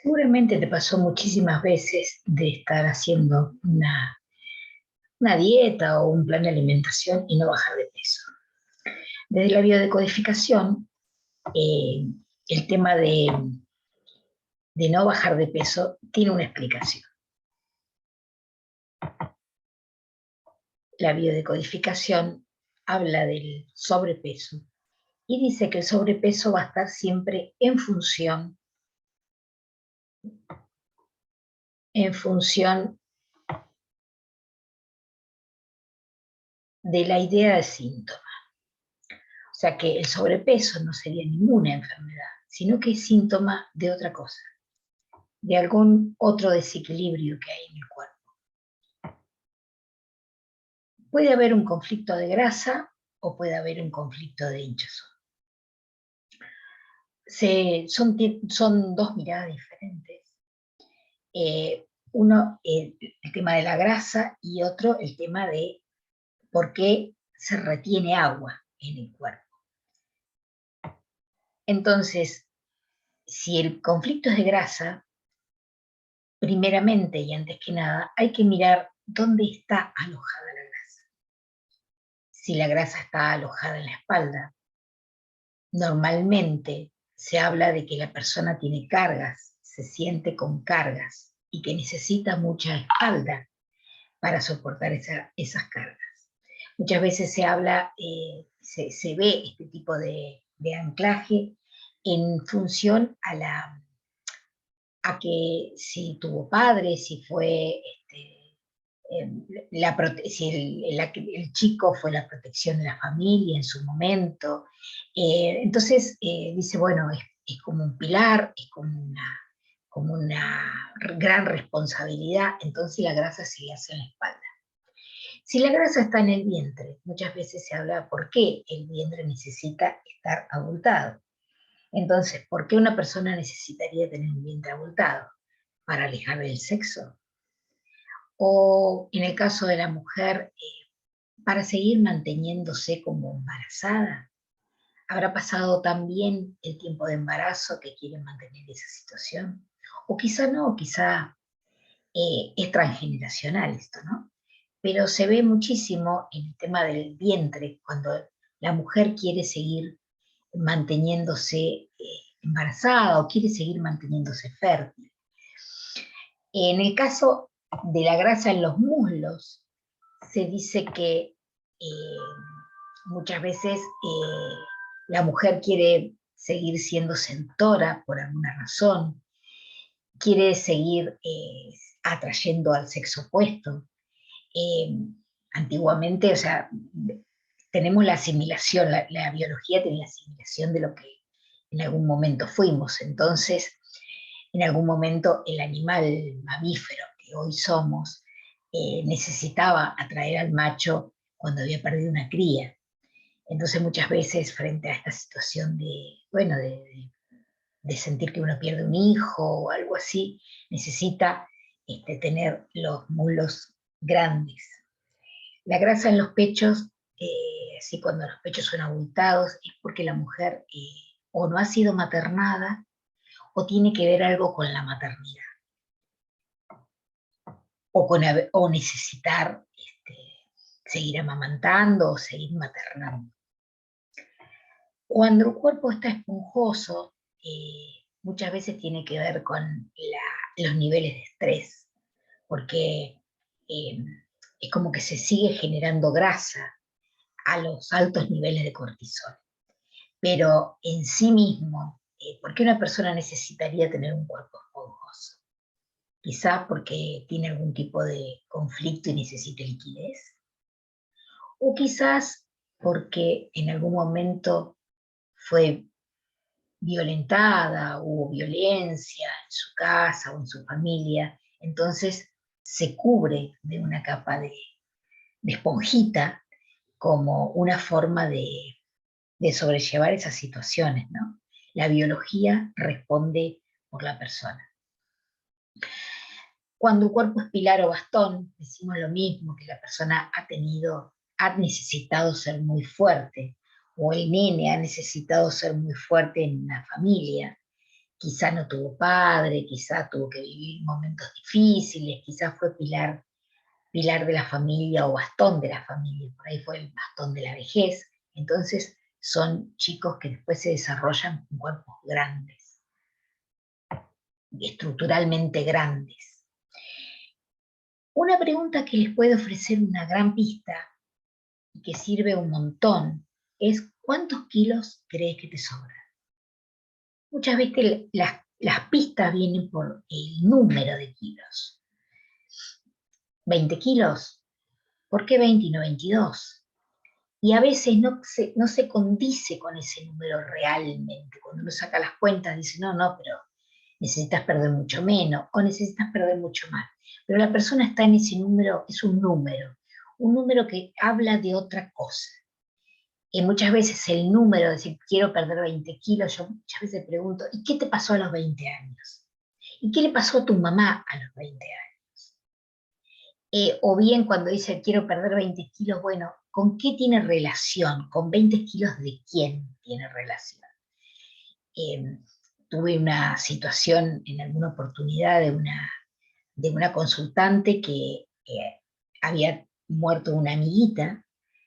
Seguramente te pasó muchísimas veces de estar haciendo una dieta o un plan de alimentación y no bajar de peso. Desde la biodecodificación, eh, el tema de no bajar de peso tiene una explicación. La biodecodificación habla del sobrepeso y dice que el sobrepeso va a estar siempre en función de la idea de síntoma. O sea que el sobrepeso no sería ninguna enfermedad, sino que es síntoma de otra cosa, de algún otro desequilibrio que hay en el cuerpo. Puede haber un conflicto de grasa o puede haber un conflicto de hinchazón. Son dos miradas diferentes. Uno, el tema de la grasa, y otro, el tema de por qué se retiene agua en el cuerpo. Entonces, si el conflicto es de grasa, primeramente y antes que nada, hay que mirar dónde está alojada la grasa. Si la grasa está alojada en la espalda, normalmente se habla de que la persona tiene cargas, se siente con cargas y que necesita mucha espalda para soportar esas cargas. Muchas veces se habla, se ve este tipo de anclaje en función a que si tuvo padre, si fue si el chico fue la protección de la familia en su momento. Entonces dice, bueno, es como un pilar, es como una gran responsabilidad, entonces la grasa se le hace en la espalda. Si la grasa está en el vientre, muchas veces se habla por qué el vientre necesita estar abultado. Entonces, ¿por qué una persona necesitaría tener un vientre abultado? Para alejar del sexo. O en el caso de la mujer, para seguir manteniéndose como embarazada. ¿Habrá pasado también el tiempo de embarazo que quieren mantener esa situación? O quizá no, quizá es transgeneracional esto, ¿no? Pero se ve muchísimo en el tema del vientre, cuando la mujer quiere seguir manteniéndose embarazada o quiere seguir manteniéndose fértil. En el caso de la grasa en los muslos, se dice que muchas veces la mujer quiere seguir siendo seductora por alguna razón, quiere seguir atrayendo al sexo opuesto. Eh, Antiguamente, o sea, tenemos la asimilación, la biología tiene la asimilación de lo que en algún momento fuimos. Entonces, en algún momento el animal mamífero que hoy somos necesitaba atraer al macho cuando había perdido una cría. Entonces muchas veces frente a esta situación bueno, de sentir que uno pierde un hijo o algo así, necesita tener los muslos grandes. La grasa en los pechos, así cuando los pechos son abultados, es porque la mujer o no ha sido maternada o tiene que ver algo con la maternidad o necesitar seguir amamantando o seguir maternando. Cuando el cuerpo está esponjoso, muchas veces tiene que ver con los niveles de estrés, porque eh, es como que se sigue generando grasa a los altos niveles de cortisol. Pero en sí mismo, ¿por qué una persona necesitaría tener un cuerpo esponjoso? Quizás porque tiene algún tipo de conflicto y necesita liquidez. O quizás porque en algún momento fue violentada, hubo violencia en su casa o en su familia, entonces se cubre de una capa de esponjita como una forma de sobrellevar esas situaciones, ¿no? La biología responde por la persona. Cuando el cuerpo es pilar o bastón, decimos lo mismo, que la persona ha necesitado ser muy fuerte, o el nene ha necesitado ser muy fuerte en la familia, quizá no tuvo padre, quizá tuvo que vivir momentos difíciles, quizá fue pilar de la familia o bastón de la familia, por ahí fue el bastón de la vejez. Entonces son chicos que después se desarrollan con cuerpos grandes, estructuralmente grandes. Una pregunta que les puede ofrecer una gran pista y que sirve un montón es: ¿cuántos kilos crees que te sobran? Muchas veces las pistas vienen por el número de kilos. 20 kilos, ¿por qué 20 y no 22? Y a veces no se condice con ese número realmente. Cuando uno saca las cuentas dice, no, pero necesitas perder mucho menos o necesitas perder mucho más. Pero la persona está en ese número, es un número que habla de otra cosa. Y muchas veces el número de decir quiero perder 20 kilos, yo muchas veces pregunto, ¿y qué te pasó a los 20 años? ¿Y qué le pasó a tu mamá a los 20 años? O bien cuando dice quiero perder 20 kilos, bueno, ¿con qué tiene relación? ¿Con 20 kilos de quién tiene relación? Eh, Tuve una situación en alguna oportunidad de una consultante que había muerto una amiguita,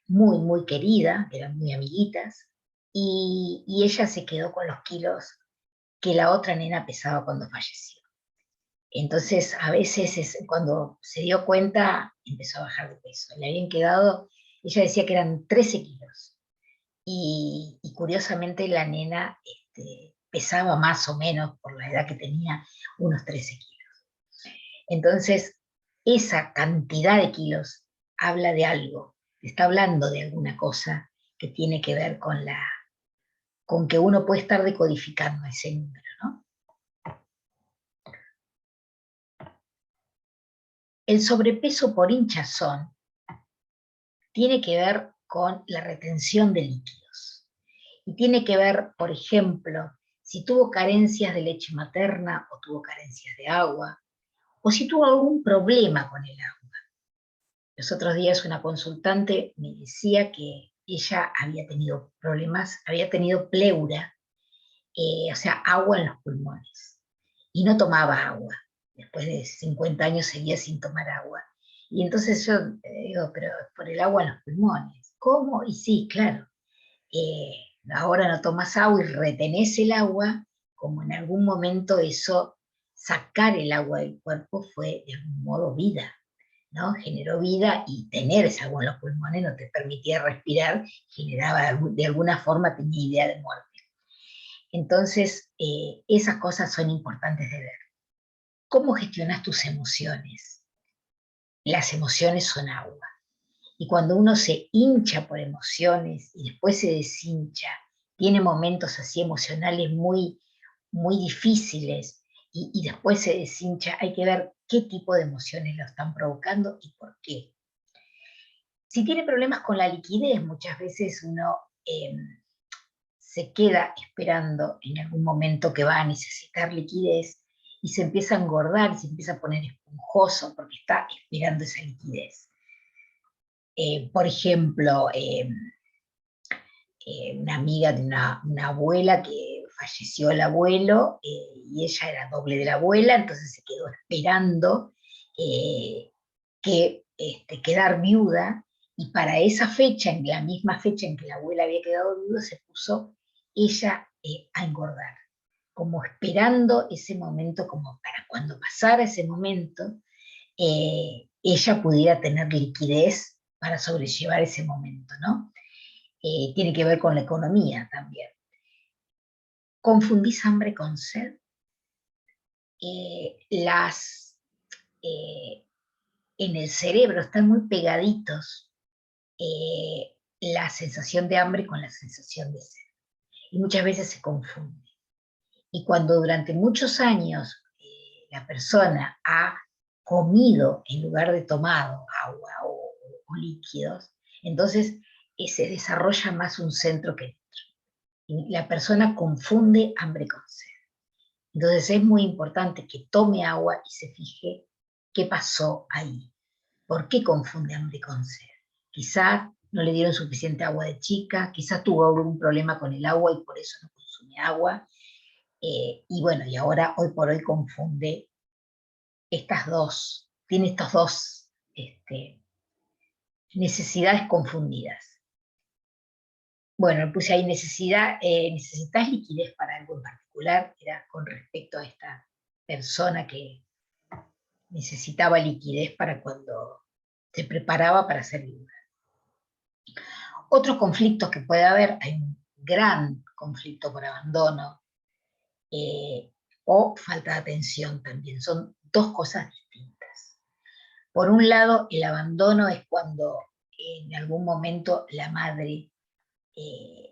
muy, muy querida, que eran muy amiguitas, y ella se quedó con los kilos que la otra nena pesaba cuando falleció. Entonces, a veces cuando se dio cuenta, empezó a bajar de peso. Le habían quedado, ella decía que eran 13 kilos. Y curiosamente la nena pesaba más o menos, por la edad que tenía, unos 13 kilos. Entonces, esa cantidad de kilos habla de algo, está hablando de alguna cosa que tiene que ver con que uno puede estar decodificando ese número, ¿no? El sobrepeso por hinchazón tiene que ver con la retención de líquidos. Y tiene que ver, por ejemplo, si tuvo carencias de leche materna o tuvo carencias de agua, o si tuvo algún problema con el agua. Los otros días una consultante me decía que ella había tenido problemas, había tenido pleura, o sea, agua en los pulmones, y no tomaba agua. Después de 50 años seguía sin tomar agua. Y entonces yo digo, pero por el agua en los pulmones. ¿Cómo? Y sí, claro. eh, Ahora no tomas agua y retenés el agua, como en algún momento eso, sacar el agua del cuerpo fue de algún modo vida, ¿no? Generó vida, y tener esa agua en los pulmones no te permitía respirar, generaba de alguna forma, tenía idea de muerte. Entonces, esas cosas son importantes de ver. ¿Cómo gestionas tus emociones? Las emociones son agua. Y cuando uno se hincha por emociones y después se deshincha, tiene momentos así emocionales muy, muy difíciles y después se deshincha, hay que ver qué tipo de emociones lo están provocando y por qué. Si tiene problemas con la liquidez, muchas veces uno se queda esperando en algún momento que va a necesitar liquidez y se empieza a engordar y se empieza a poner esponjoso porque está esperando esa liquidez. Por ejemplo, una amiga de una abuela que falleció el abuelo, y ella era doble de la abuela, entonces se quedó esperando quedar viuda, y para esa fecha, en la misma fecha en que la abuela había quedado viuda, se puso ella a engordar, como esperando ese momento, como para cuando pasara ese momento, ella pudiera tener liquidez para sobrellevar ese momento, ¿no? Tiene que ver con la economía también. ¿Confundís hambre con sed? Eh, las, eh, en el cerebro están muy pegaditos, la sensación de hambre con la sensación de sed. Y muchas veces se confunde. Y cuando durante muchos años la persona ha comido en lugar de tomado agua o líquidos, entonces se desarrolla más un centro que y la persona confunde hambre con sed. Entonces es muy importante que tome agua y se fije qué pasó ahí. ¿Por qué confunde hambre con sed? Quizás no le dieron suficiente agua de chica, quizás tuvo algún problema con el agua y por eso no consume agua. Y bueno, y ahora hoy por hoy confunde tiene estas dos necesidades confundidas. Bueno, puse ahí necesitas liquidez para algo en particular, era con respecto a esta persona que necesitaba liquidez para cuando se preparaba para ser viuda. Otros conflictos que puede haber, hay un gran conflicto por abandono o falta de atención también, son dos cosas distintas. Por un lado, el abandono es cuando en algún momento la madre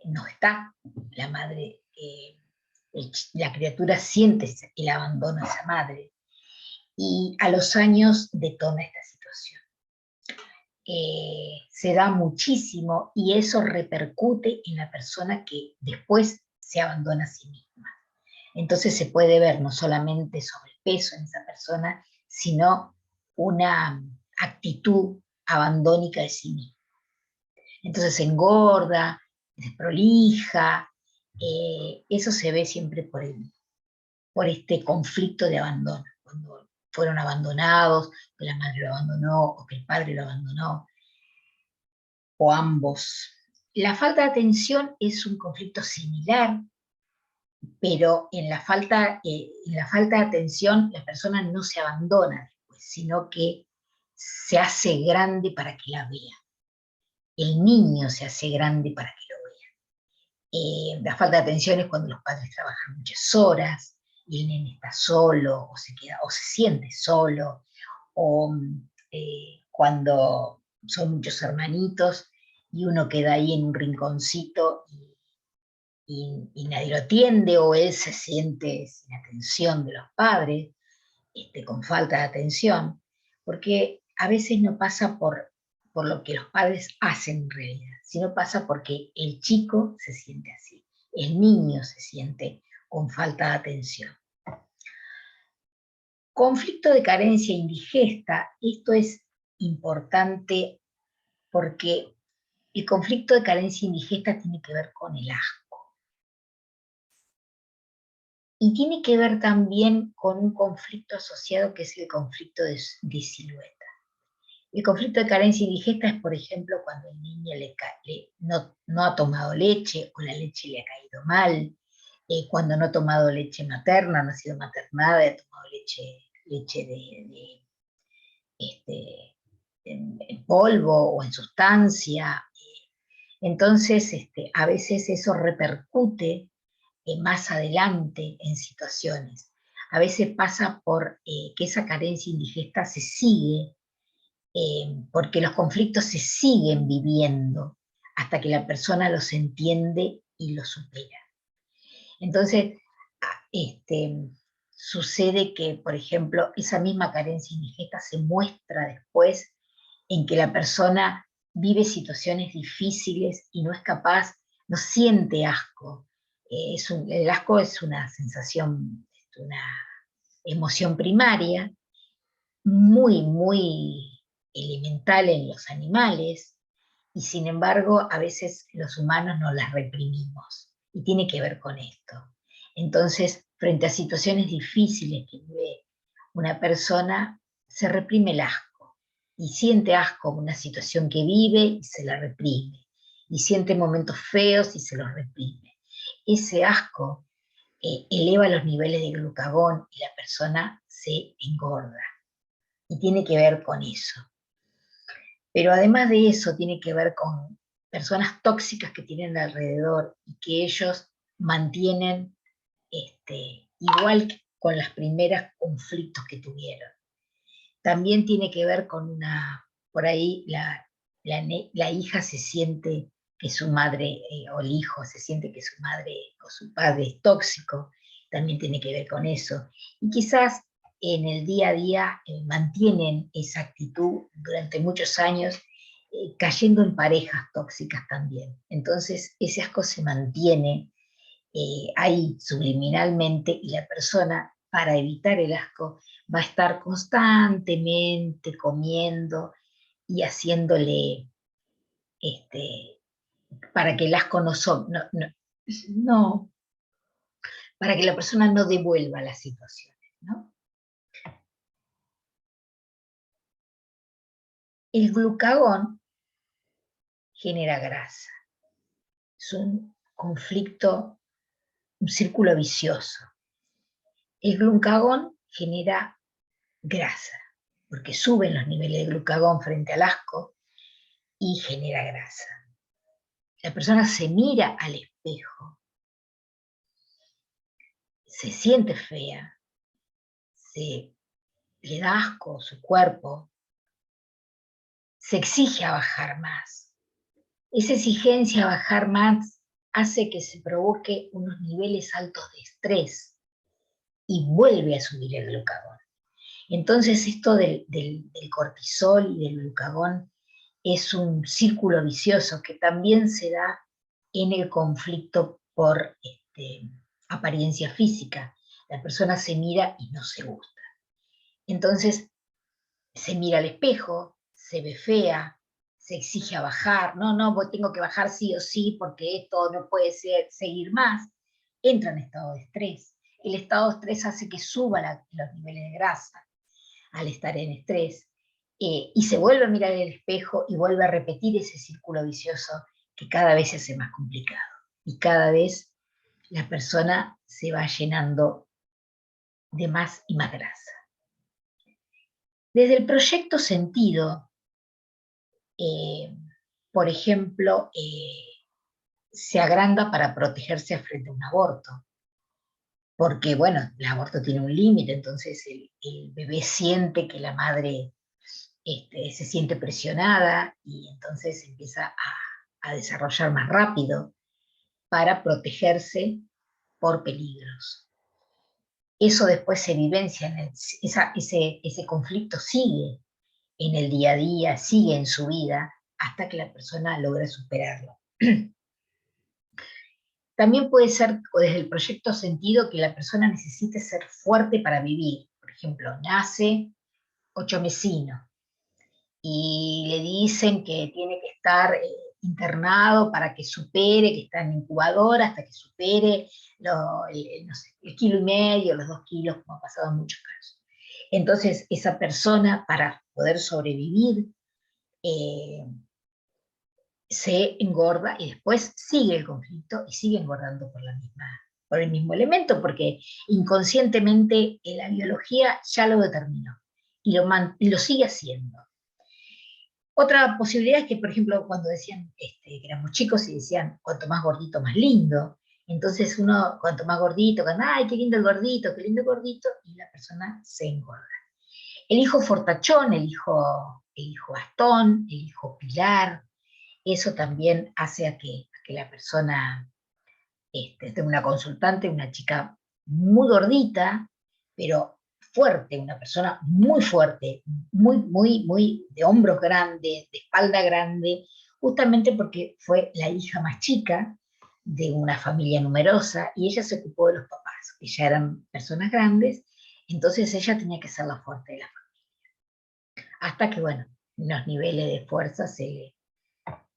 no está, la madre, la criatura siente el abandono de esa madre y a los años detona esta situación. Se da muchísimo y eso repercute en la persona que después se abandona a sí misma. Entonces se puede ver no solamente sobrepeso en esa persona, sino una actitud abandónica de sí misma. Entonces se engorda, desprolija, eso se ve siempre por este conflicto de abandono, cuando fueron abandonados, que la madre lo abandonó o que el padre lo abandonó, o ambos. La falta de atención es un conflicto similar, pero en la falta de atención la persona no se abandona después, sino que se hace grande para que la vea. El niño se hace grande para que lo vea. La falta de atención es cuando los padres trabajan muchas horas y el nene está solo o se siente solo, o cuando son muchos hermanitos y uno queda ahí en un rinconcito y nadie lo atiende, o él se siente sin atención de los padres, con falta de atención, porque a veces no pasa por lo que los padres hacen en realidad, sino pasa porque el chico se siente así, el niño se siente con falta de atención. Conflicto de carencia indigesta, esto es importante porque el conflicto de carencia indigesta tiene que ver con el asco. Y tiene que ver también con un conflicto asociado que es el conflicto de silueta. El conflicto de carencia indigesta es, por ejemplo, cuando el niño no ha tomado leche o la leche le ha caído mal, cuando no ha tomado leche materna, no ha sido maternada, ha tomado leche en polvo o en sustancia. Entonces, a veces eso repercute más adelante en situaciones. A veces pasa por que esa carencia indigesta se sigue, porque los conflictos se siguen viviendo hasta que la persona los entiende y los supera. Entonces, sucede que, por ejemplo, esa misma carencia indigesta se muestra después en que la persona vive situaciones difíciles y no es capaz, no siente asco. El asco es una sensación, una emoción primaria, muy, muy elemental en los animales, y sin embargo a veces los humanos no las reprimimos, y tiene que ver con esto. Entonces, frente a situaciones difíciles que vive una persona, se reprime el asco, y siente asco en una situación que vive y se la reprime, y siente momentos feos y se los reprime. Ese asco eleva los niveles de glucagón y la persona se engorda, y tiene que ver con eso. Pero además de eso, tiene que ver con personas tóxicas que tienen alrededor y que ellos mantienen igual que con las primeras conflictos que tuvieron. También tiene que ver con por ahí la hija se siente que su madre, o el hijo se siente que su madre o su padre es tóxico, también tiene que ver con eso. Y quizás en el día a día mantienen esa actitud durante muchos años, cayendo en parejas tóxicas también. Entonces ese asco se mantiene ahí subliminalmente, y la persona, para evitar el asco, va a estar constantemente comiendo y haciéndole para que el asco no para que la persona no devuelva las situaciones, ¿no? El glucagón genera grasa. Es un conflicto, un círculo vicioso. El glucagón genera grasa, porque suben los niveles de glucagón frente al asco y genera grasa. La persona se mira al espejo, se siente fea, le da asco su cuerpo, se exige a bajar más. Esa exigencia a bajar más hace que se provoque unos niveles altos de estrés y vuelve a subir el glucagón. Entonces esto del cortisol y del glucagón es un círculo vicioso que también se da en el conflicto por apariencia física. La persona se mira y no se gusta. Entonces se mira al espejo, se ve fea, se exige a bajar, no, tengo que bajar sí o sí porque esto no puede seguir más. Entra en estado de estrés. El estado de estrés hace que suban los niveles de grasa al estar en estrés, y se vuelve a mirar el espejo y vuelve a repetir ese círculo vicioso que cada vez se hace más complicado. Y cada vez la persona se va llenando de más y más grasa. Desde el proyecto Sentido, por ejemplo, se agranda para protegerse frente a un aborto. Porque, bueno, el aborto tiene un límite, entonces el bebé siente que la madre se siente presionada y entonces empieza a desarrollar más rápido para protegerse por peligros. Eso después se vivencia, ese conflicto sigue en el día a día, sigue en su vida, hasta que la persona logra superarlo. También puede ser desde el proyecto Sentido que la persona necesite ser fuerte para vivir. Por ejemplo, nace 8mesino y le dicen que tiene que estar internado para que supere, que está en incubadora hasta que supere no sé, el 1,5 kilos, los 2 kilos, como ha pasado en muchos casos. Entonces, esa persona, para poder sobrevivir, se engorda y después sigue el conflicto y sigue engordando por el mismo elemento, porque inconscientemente la biología ya lo determinó y lo sigue haciendo. Otra posibilidad es que, por ejemplo, cuando decían que éramos chicos y decían, cuanto más gordito, más lindo. Entonces uno, cuanto más gordito, ay, qué lindo el gordito, y la persona se engorda. El hijo fortachón, el hijo Gastón, el hijo Pilar, eso también hace a que la persona tenga una consultante, una chica muy gordita, pero fuerte, una persona muy fuerte, muy de hombros grandes, de espalda grande, justamente porque fue la hija más chica de una familia numerosa y ella se ocupó de los papás, que ya eran personas grandes, entonces ella tenía que ser la fuerte de la familia. Hasta que, bueno, los niveles de fuerza se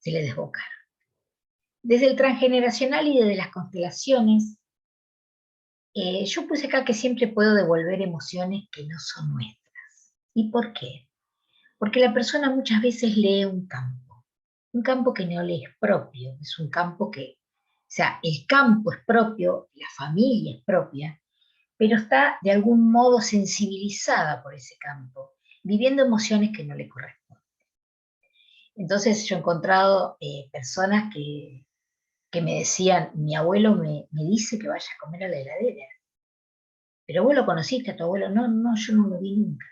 le desbocaron. Desde el transgeneracional y desde las constelaciones, yo puse acá que siempre puedo devolver emociones que no son nuestras. ¿Y por qué? Porque la persona muchas veces lee un campo que no le es propio, es un campo que, o sea, el campo es propio, la familia es propia, pero está de algún modo sensibilizada por ese campo, viviendo emociones que no le corresponden. Entonces yo he encontrado personas que me decían, mi abuelo me dice que vaya a comer a la heladera. Pero vos lo conociste a tu abuelo. No, no, yo no lo vi nunca.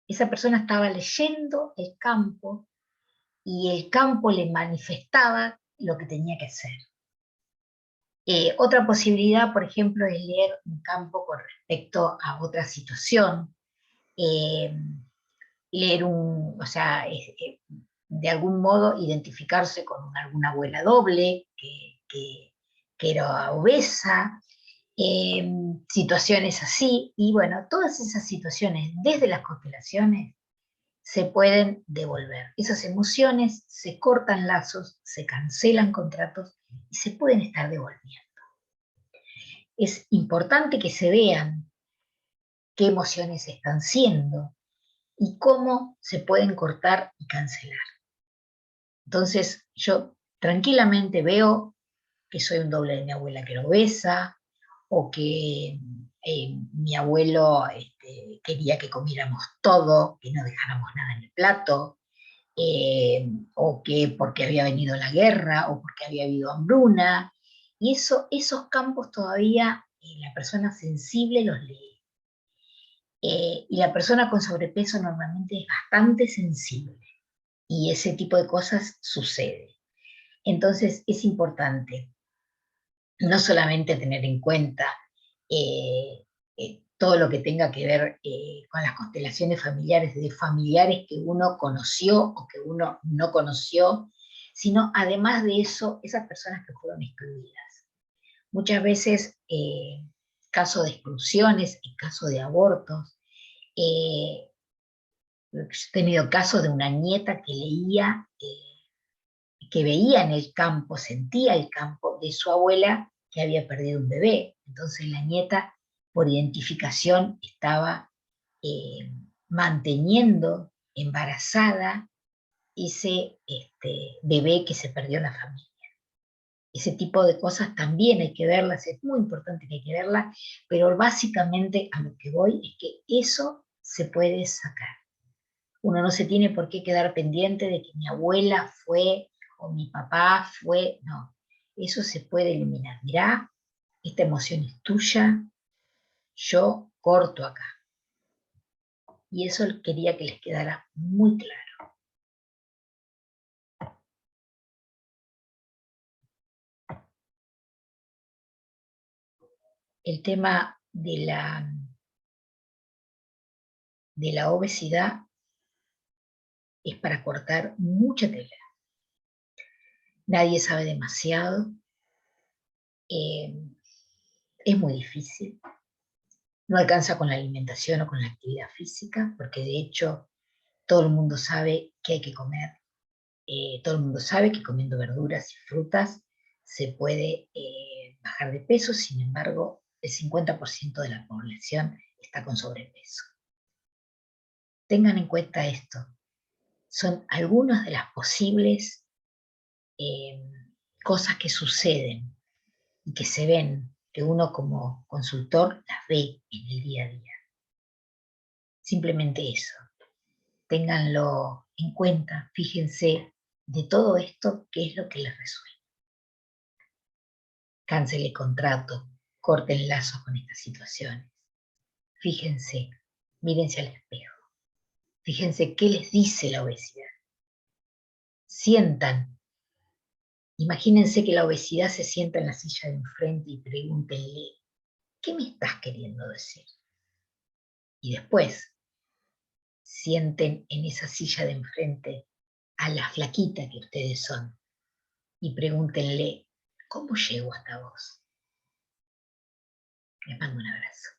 Esa persona estaba leyendo el campo y el campo le manifestaba lo que tenía que hacer. Otra posibilidad, por ejemplo, es leer un campo con respecto a otra situación. Leer o sea, de algún modo identificarse con alguna abuela doble que era obesa, situaciones así, y bueno, todas esas situaciones desde las constelaciones se pueden devolver. Esas emociones se cortan lazos, se cancelan contratos y se pueden estar devolviendo. es importante que se vean qué emociones están siendo y cómo se pueden cortar y cancelar. Entonces yo tranquilamente veo que soy un doble de mi abuela que lo besa, o que mi abuelo quería que comiéramos todo, que no dejáramos nada en el plato, o que porque había venido la guerra, o porque había habido hambruna, y esos campos todavía la persona sensible los lee. Y la persona con sobrepeso normalmente es bastante sensible, y ese tipo de cosas sucede. Entonces es importante no solamente tener en cuenta eh, todo lo que tenga que ver con las constelaciones familiares de familiares que uno conoció o que uno no conoció, sino además de eso, esas personas que fueron excluidas. Muchas veces, caso de exclusiones, en caso de abortos, he tenido casos de una nieta que leía, que veía en el campo, sentía el campo de su abuela que había perdido un bebé. Entonces la nieta, por identificación, estaba manteniendo embarazada ese bebé que se perdió en la familia. Ese tipo de cosas también hay que verlas, es muy importante que hay que verlas, pero básicamente a lo que voy es que eso se puede sacar. Uno no se tiene por qué quedar pendiente de que mi abuela fue o mi papá fue, no, eso se puede eliminar. Mirá, esta emoción es tuya, yo corto acá. Y eso quería que les quedara muy claro. El tema de la obesidad es para cortar mucha tela. Nadie sabe demasiado, eh, es muy difícil. No alcanza con la alimentación o con la actividad física, porque de hecho todo el mundo sabe que hay que comer. Todo el mundo sabe que comiendo verduras y frutas se puede bajar de peso, sin embargo, el 50% de la población está con sobrepeso. Tengan en cuenta esto. Son algunas de las posibles eh, cosas que suceden y que se ven, que uno como consultor las ve en el día a día. Simplemente eso. Ténganlo en cuenta, fíjense de todo esto qué es lo que les resuena. Cancele contrato, corten lazos con estas situaciones. Fíjense, mírense al espejo. Fíjense qué les dice la obesidad. Sientan, imagínense que la obesidad se sienta en la silla de enfrente y pregúntenle, ¿qué me estás queriendo decir? Y después, sienten en esa silla de enfrente a la flaquita que ustedes son y pregúntenle, ¿cómo llego hasta vos? Les mando un abrazo.